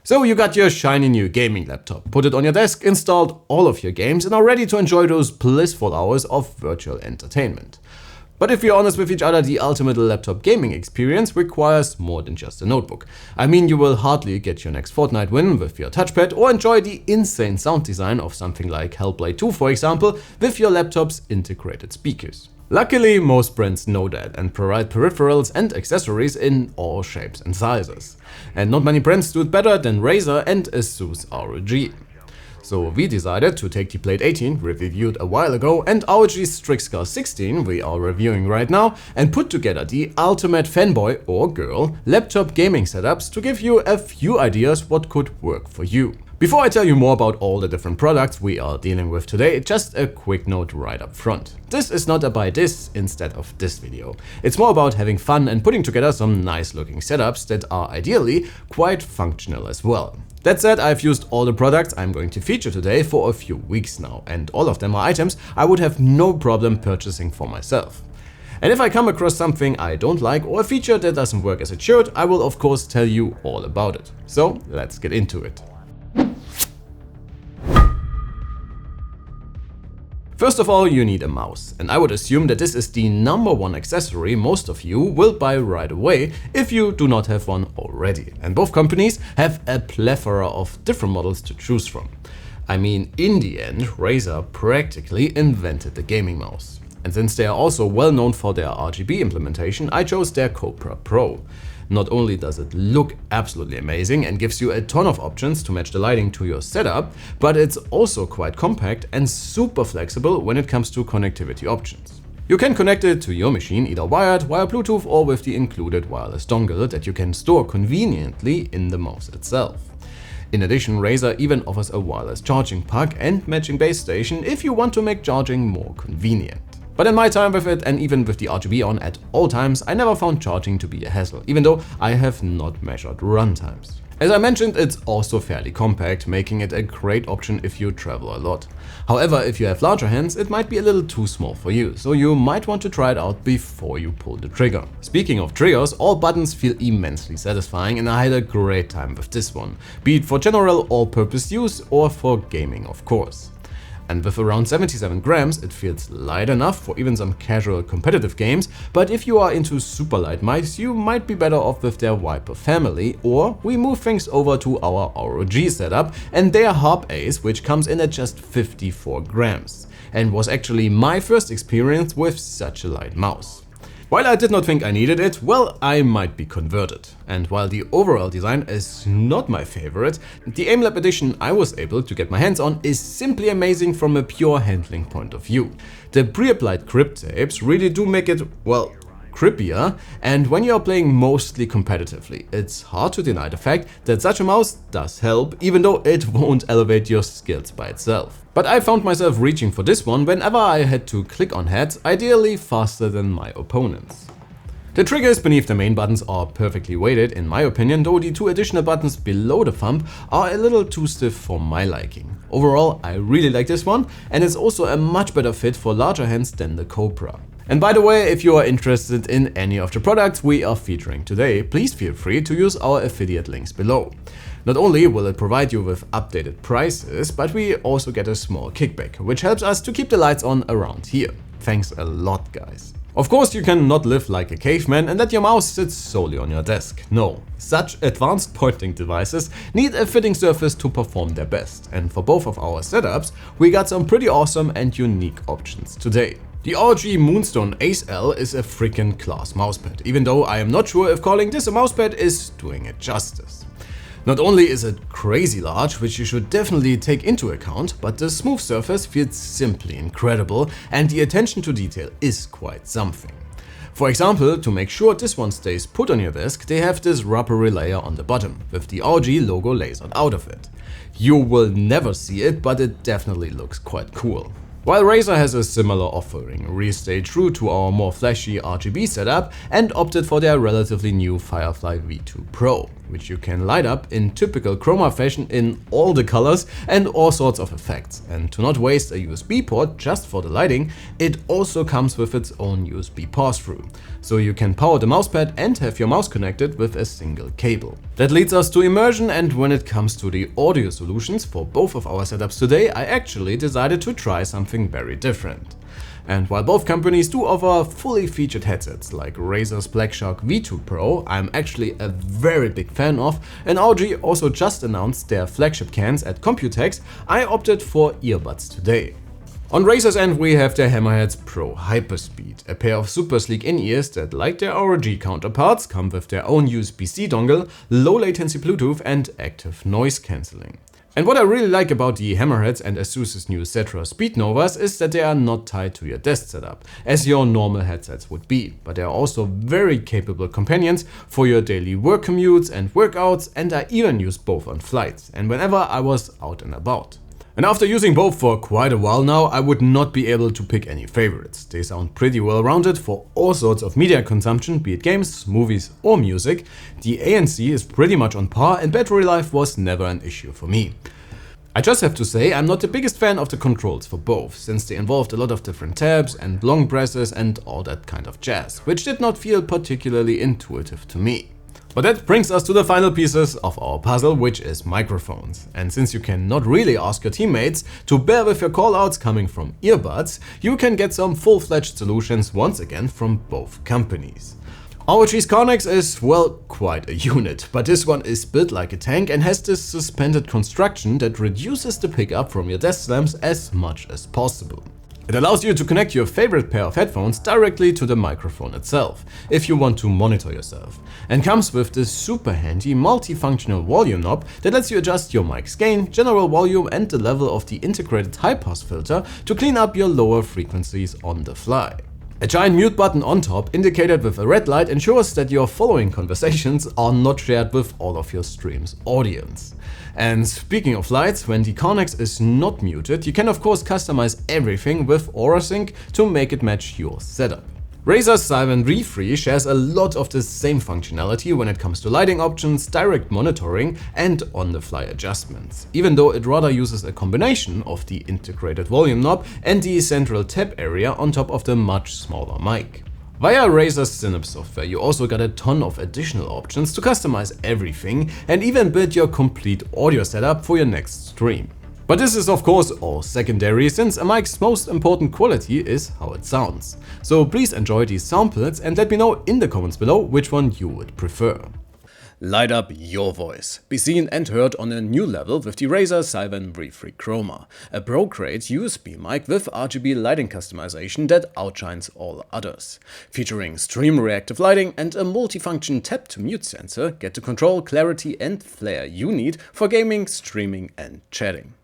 So you got your shiny new gaming laptop, put it on your desk, installed all of your games and are ready to enjoy those blissful hours of virtual entertainment. But if we're honest with each other, the ultimate laptop gaming experience requires more than just a notebook. I mean, you will hardly get your next Fortnite win with your touchpad or enjoy the insane sound design of something like Hellblade 2, for example, with your laptop's integrated speakers. Luckily, most brands know that and provide peripherals and accessories in all shapes and sizes. And not many brands do it better than Razer and Asus ROG. So we decided to take the Blade 18, we reviewed a while ago, and ROG Strix Scar 16, we are reviewing right now, and put together the ultimate fanboy or girl laptop gaming setups to give you a few ideas what could work for you. Before I tell you more about all the different products we are dealing with today, just a quick note right up front. This is not a buy this instead of this video. It's more about having fun and putting together some nice looking setups that are ideally quite functional as well. That said, I've used all the products I'm going to feature today for a few weeks now, and all of them are items I would have no problem purchasing for myself. And if I come across something I don't like or a feature that doesn't work as it should, I will of course tell you all about it. So let's get into it. First of all, you need a mouse, and I would assume that this is the #1 accessory most of you will buy right away if you do not have one already. And both companies have a plethora of different models to choose from. I mean, in the end, Razer practically invented the gaming mouse. And since they are also well known for their RGB implementation, I chose their Cobra Pro. Not only does it look absolutely amazing and gives you a ton of options to match the lighting to your setup, but it's also quite compact and super flexible when it comes to connectivity options. You can connect it to your machine either wired, via Bluetooth or with the included wireless dongle that you can store conveniently in the mouse itself. In addition, Razer even offers a wireless charging puck and matching base station if you want to make charging more convenient. But in my time with it, and even with the RGB on at all times, I never found charging to be a hassle, even though I have not measured run times. As I mentioned, it's also fairly compact, making it a great option if you travel a lot. However, if you have larger hands, it might be a little too small for you, so you might want to try it out before you pull the trigger. Speaking of triggers, all buttons feel immensely satisfying and I had a great time with this one, be it for general all-purpose use or for gaming of course. And with around 77 grams, it feels light enough for even some casual competitive games, but if you are into super light mice, you might be better off with their Viper family, or we move things over to our ROG setup and their Harpe Ace, which comes in at just 54 grams, and was actually my first experience with such a light mouse. While I did not think I needed it, well, I might be converted. And while the overall design is not my favorite, the Aimlab edition I was able to get my hands on is simply amazing from a pure handling point of view. The pre-applied grip tapes really do make it, well, grippier, and when you are playing mostly competitively, it's hard to deny the fact that such a mouse does help, even though it won't elevate your skills by itself. But I found myself reaching for this one whenever I had to click on heads, ideally faster than my opponents. The triggers beneath the main buttons are perfectly weighted in my opinion, though the two additional buttons below the thumb are a little too stiff for my liking. Overall, I really like this one, and it's also a much better fit for larger hands than the Cobra. And by the way, if you are interested in any of the products we are featuring today, please feel free to use our affiliate links below. Not only will it provide you with updated prices, but we also get a small kickback, which helps us to keep the lights on around here. Thanks a lot, guys. Of course, you cannot live like a caveman and let your mouse sit solely on your desk. No, such advanced pointing devices need a fitting surface to perform their best, and for both of our setups, we got some pretty awesome and unique options today. The ROG Moonstone ACE L is a freaking class mousepad, even though I am not sure if calling this a mousepad is doing it justice. Not only is it crazy large, which you should definitely take into account, but the smooth surface feels simply incredible and the attention to detail is quite something. For example, to make sure this one stays put on your desk, they have this rubbery layer on the bottom, with the ROG logo lasered out of it. You will never see it, but it definitely looks quite cool. While Razer has a similar offering, we stayed true to our more flashy RGB setup and opted for their relatively new Firefly V2 Pro, which you can light up in typical chroma fashion in all the colors and all sorts of effects. And to not waste a USB port just for the lighting, it also comes with its own USB pass-through, so you can power the mousepad and have your mouse connected with a single cable. That leads us to immersion, and when it comes to the audio solutions for both of our setups today, I actually decided to try something very different. And while both companies do offer fully featured headsets like Razer's Black Shark V2 Pro, I'm actually a very big fan of, and ROG also just announced their flagship cans at Computex, I opted for earbuds today. On Razer's end we have their Hammerhead Pro Hyperspeed, a pair of super sleek in-ears that, like their ROG counterparts, come with their own USB-C dongle, low latency Bluetooth and active noise cancelling. And what I really like about the Hammerheads and Asus's new Cetra Speednovas is that they are not tied to your desk setup, as your normal headsets would be, but they are also very capable companions for your daily work commutes and workouts, and I even use both on flights and whenever I was out and about. And after using both for quite a while now, I would not be able to pick any favorites. They sound pretty well rounded for all sorts of media consumption, be it games, movies or music. The ANC is pretty much on par and battery life was never an issue for me. I just have to say I'm not the biggest fan of the controls for both, since they involved a lot of different tabs and long presses and all that kind of jazz, which did not feel particularly intuitive to me. But that brings us to the final pieces of our puzzle, which is microphones. And since you cannot really ask your teammates to bear with your callouts coming from earbuds, you can get some full-fledged solutions once again from both companies. ROG's Carnyx is, well, quite a unit, but this one is built like a tank and has this suspended construction that reduces the pickup from your desk lamps as much as possible. It allows you to connect your favorite pair of headphones directly to the microphone itself, if you want to monitor yourself, and comes with this super handy multifunctional volume knob that lets you adjust your mic's gain, general volume and the level of the integrated high-pass filter to clean up your lower frequencies on the fly. A giant mute button on top, indicated with a red light, ensures that your following conversations are not shared with all of your stream's audience. And speaking of lights, when the Carnyx is not muted, you can of course customize everything with Aura Sync to make it match your setup. Razer's Seiren V3 shares a lot of the same functionality when it comes to lighting options, direct monitoring and on-the-fly adjustments, even though it rather uses a combination of the integrated volume knob and the central tab area on top of the much smaller mic. Via Razer's Synapse software you also got a ton of additional options to customize everything and even build your complete audio setup for your next stream. But this is of course all secondary, since a mic's most important quality is how it sounds. So please enjoy these samples and let me know in the comments below which one you would prefer. Light up your voice. Be seen and heard on a new level with the Razer Seiren V3 Chroma, a pro-grade USB mic with RGB lighting customization that outshines all others. Featuring stream reactive lighting and a multifunction tap-to-mute sensor, get the control, clarity and flair you need for gaming, streaming and chatting.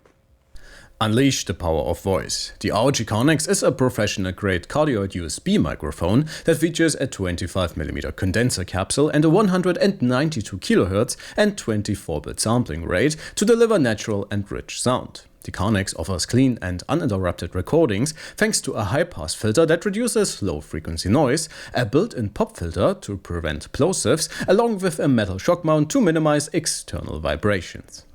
Unleash the power of voice. The ROG Carnyx is a professional-grade cardioid USB microphone that features a 25mm condenser capsule and a 192 kHz and 24-bit sampling rate to deliver natural and rich sound. The Carnyx offers clean and uninterrupted recordings thanks to a high-pass filter that reduces low-frequency noise, a built-in pop filter to prevent plosives, along with a metal shock mount to minimize external vibrations.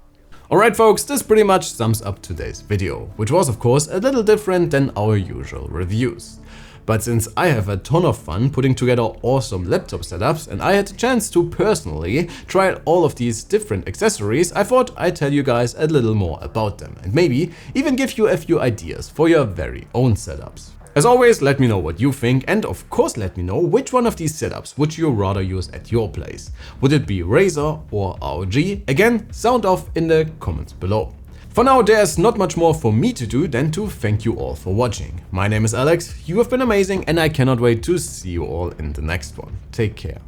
Alright folks, this pretty much sums up today's video, which was of course a little different than our usual reviews. But since I have a ton of fun putting together awesome laptop setups and I had the chance to personally try all of these different accessories, I thought I'd tell you guys a little more about them and maybe even give you a few ideas for your very own setups. As always, let me know what you think and of course let me know which one of these setups would you rather use at your place. Would it be Razer or ROG? Again, sound off in the comments below. For now, there's not much more for me to do than to thank you all for watching. My name is Alex, you have been amazing and I cannot wait to see you all in the next one. Take care.